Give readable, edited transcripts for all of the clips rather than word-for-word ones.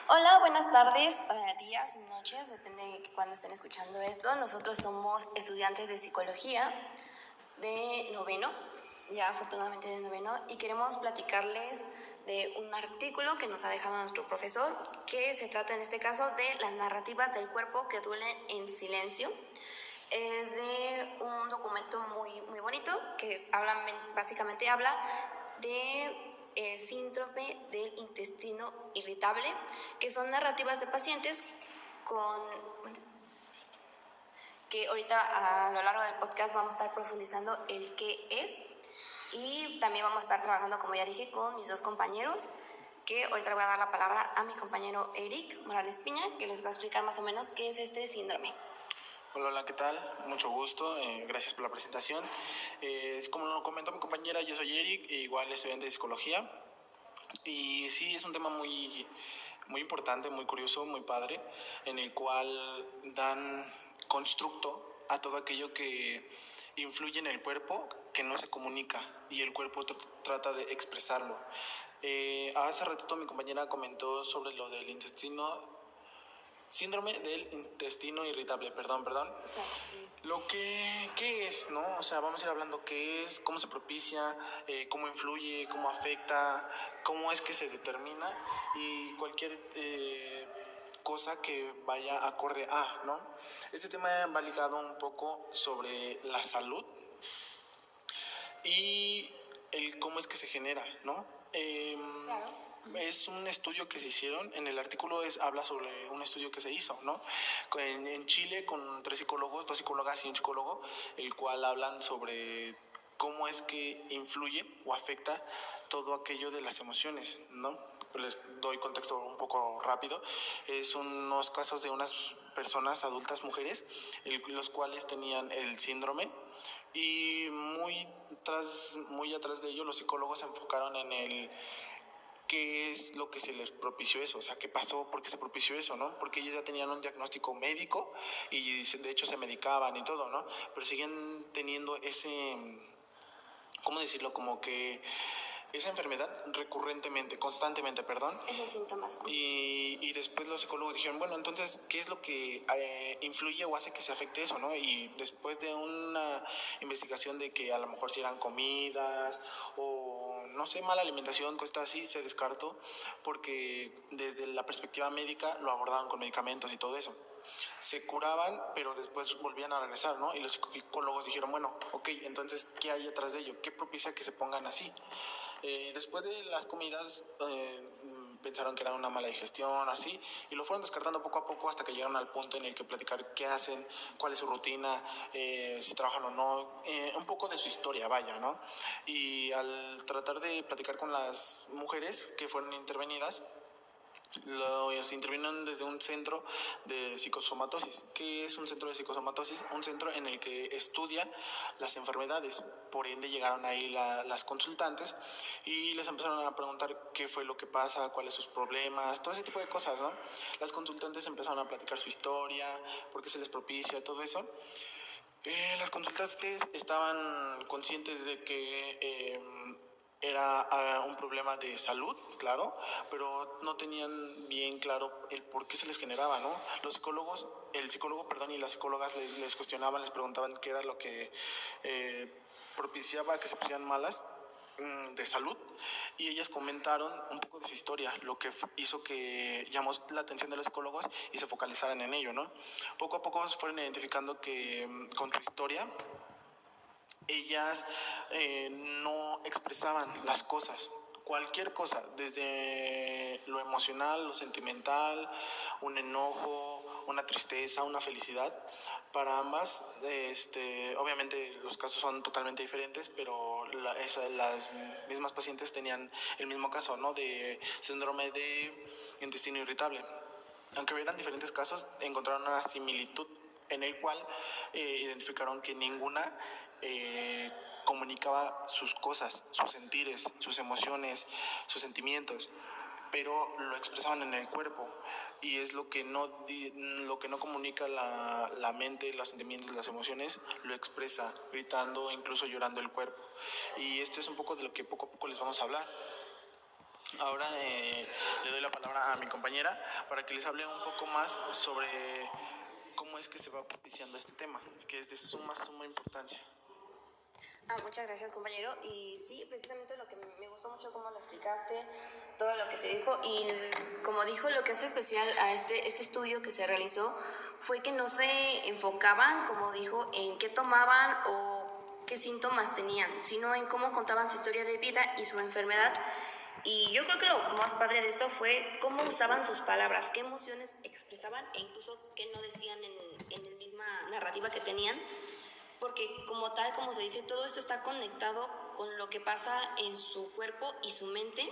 Hola, buenas tardes, días, noches, depende de cuando estén escuchando esto. Nosotros somos estudiantes de psicología de noveno, ya afortunadamente de noveno, y queremos platicarles de un artículo que nos ha dejado nuestro profesor, que se trata en este caso de las narrativas del cuerpo que duelen en silencio. Es de un documento muy bonito que básicamente habla de síndrome del intestino irritable, que son narrativas de pacientes con que ahorita a lo largo del podcast vamos a estar profundizando el qué es, y también vamos a estar trabajando, como ya dije, con mis dos compañeros, que ahorita le voy a dar la palabra a mi compañero Eric Morales Piña, que les va a explicar más o menos qué es este síndrome. Hola, ¿qué tal? Mucho gusto, gracias por la presentación. Como lo comentó mi compañera, yo soy Eric, igual estudiante de psicología. Y sí, es un tema muy importante, muy curioso, muy padre, en el cual dan constructo a todo aquello que influye en el cuerpo, que no se comunica, y el cuerpo trata de expresarlo. Hace ratito mi compañera comentó sobre lo del síndrome del intestino irritable, perdón. ¿Qué es, no? O sea, vamos a ir hablando qué es, cómo se propicia, cómo influye, cómo afecta, cómo es que se determina y cualquier cosa que vaya acorde a, ¿no? Este tema va ligado un poco sobre la salud y el cómo es que se genera, ¿no? Claro. Es un estudio que se hicieron, en el artículo habla sobre un estudio que se hizo, ¿no? En Chile con 3 psicólogos, 2 psicólogas y un psicólogo, el cual hablan sobre cómo es que influye o afecta todo aquello de las emociones, ¿no? Les doy contexto un poco rápido. Es unos casos de unas personas adultas, mujeres, los cuales tenían el síndrome y muy atrás de ello los psicólogos se enfocaron en el qué es lo que se les propició eso, o sea, qué pasó, por qué se propició eso, ¿no? Porque ellos ya tenían un diagnóstico médico y de hecho se medicaban y todo, ¿no? Pero siguen teniendo ¿cómo decirlo? Como que esa enfermedad recurrentemente, constantemente, perdón. Esos síntomas. Y después los psicólogos dijeron, bueno, entonces, ¿qué es lo que influye o hace que se afecte eso, no? Y después de una investigación de que a lo mejor si eran comidas o, no sé, mala alimentación, cosas así, se descartó porque desde la perspectiva médica lo abordaban con medicamentos y todo eso. Se curaban, pero después volvían a regresar, ¿no? Y los psicólogos dijeron, bueno, ok, entonces, ¿qué hay detrás de ello? ¿Qué propicia que se pongan así? Después de las comidas, pensaron que era una mala digestión, así, y lo fueron descartando poco a poco hasta que llegaron al punto en el que platicar qué hacen, cuál es su rutina, si trabajan o no, un poco de su historia, vaya, ¿no? Y al tratar de platicar con las mujeres que fueron intervenidas, los intervienen desde un centro de psicosomatosis. ¿Qué es un centro de psicosomatosis? Un centro en el que estudia las enfermedades. Por ende llegaron ahí las consultantes y les empezaron a preguntar qué fue lo que pasa, cuáles sus problemas, todo ese tipo de cosas, ¿no? Las consultantes empezaron a platicar su historia, por qué se les propicia, todo eso. Las consultantes estaban conscientes de que era un problema de salud, claro, pero no tenían bien claro el por qué se les generaba, ¿no? El psicólogo, perdón, y las psicólogas les cuestionaban, les preguntaban qué era lo que propiciaba que se pusieran malas de salud, y ellas comentaron un poco de su historia, lo que hizo que llamó la atención de los psicólogos y se focalizaran en ello, ¿no? Poco a poco fueron identificando que con su historia ellas no expresaban las cosas, cualquier cosa, desde lo emocional, lo sentimental, un enojo, una tristeza, una felicidad. Para ambas, obviamente los casos son totalmente diferentes, pero las mismas pacientes tenían el mismo caso, ¿no? De síndrome de intestino irritable. Aunque hubieran diferentes casos, encontraron una similitud en el cual identificaron que ninguna comunicaba sus cosas, sus sentires, sus emociones, sus sentimientos, pero lo expresaban en el cuerpo, y es lo que no comunica la mente, los sentimientos, las emociones, lo expresa gritando, incluso llorando el cuerpo. Y esto es un poco de lo que poco a poco les vamos a hablar. Ahora le doy la palabra a mi compañera para que les hable un poco más sobre cómo es que se va propiciando este tema, que es de suma importancia. Muchas gracias, compañero. Y sí, precisamente lo que me gustó mucho cómo lo explicaste, todo lo que se dijo y como dijo, lo que hace especial a este estudio que se realizó fue que no se enfocaban, como dijo, en qué tomaban o qué síntomas tenían, sino en cómo contaban su historia de vida y su enfermedad. Y yo creo que lo más padre de esto fue cómo usaban sus palabras, qué emociones expresaban e incluso qué no decían en la misma narrativa que tenían, porque como tal, como se dice, todo esto está conectado con lo que pasa en su cuerpo y su mente,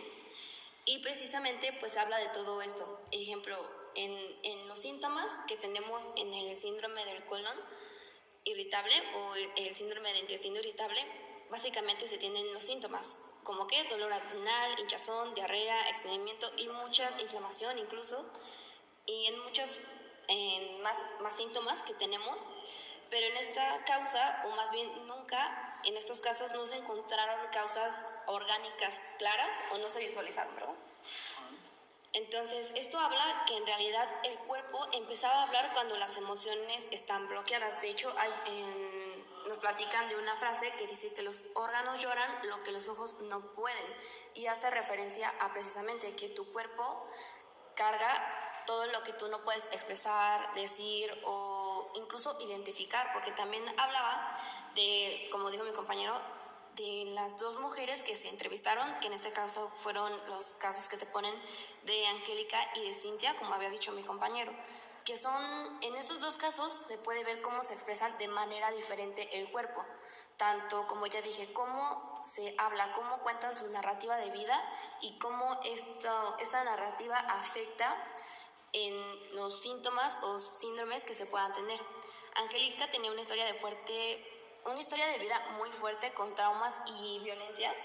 y precisamente pues habla de todo esto. Ejemplo, en los síntomas que tenemos en el síndrome del colon irritable o el síndrome de intestino irritable, básicamente se tienen los síntomas, como que dolor abdominal, hinchazón, diarrea, estreñimiento y mucha inflamación incluso, y en muchos más síntomas que tenemos, pero en esta causa, o más bien nunca, en estos casos no se encontraron causas orgánicas claras o no se visualizaron, ¿verdad? Entonces, esto habla que en realidad el cuerpo empezaba a hablar cuando las emociones están bloqueadas. De hecho, nos platican de una frase que dice que los órganos lloran lo que los ojos no pueden, y hace referencia a precisamente que tu cuerpo carga todo lo que tú no puedes expresar, decir o incluso identificar, porque también hablaba de, como dijo mi compañero, de las dos mujeres que se entrevistaron, que en este caso fueron los casos que te ponen de Angélica y de Cintia, como había dicho mi compañero, que son, en estos dos casos se puede ver cómo se expresan de manera diferente el cuerpo, tanto como ya dije, cómo se habla, cómo cuentan su narrativa de vida y cómo esta narrativa afecta en los síntomas o síndromes que se puedan tener. Angélica tenía una historia de vida muy fuerte con traumas y violencias,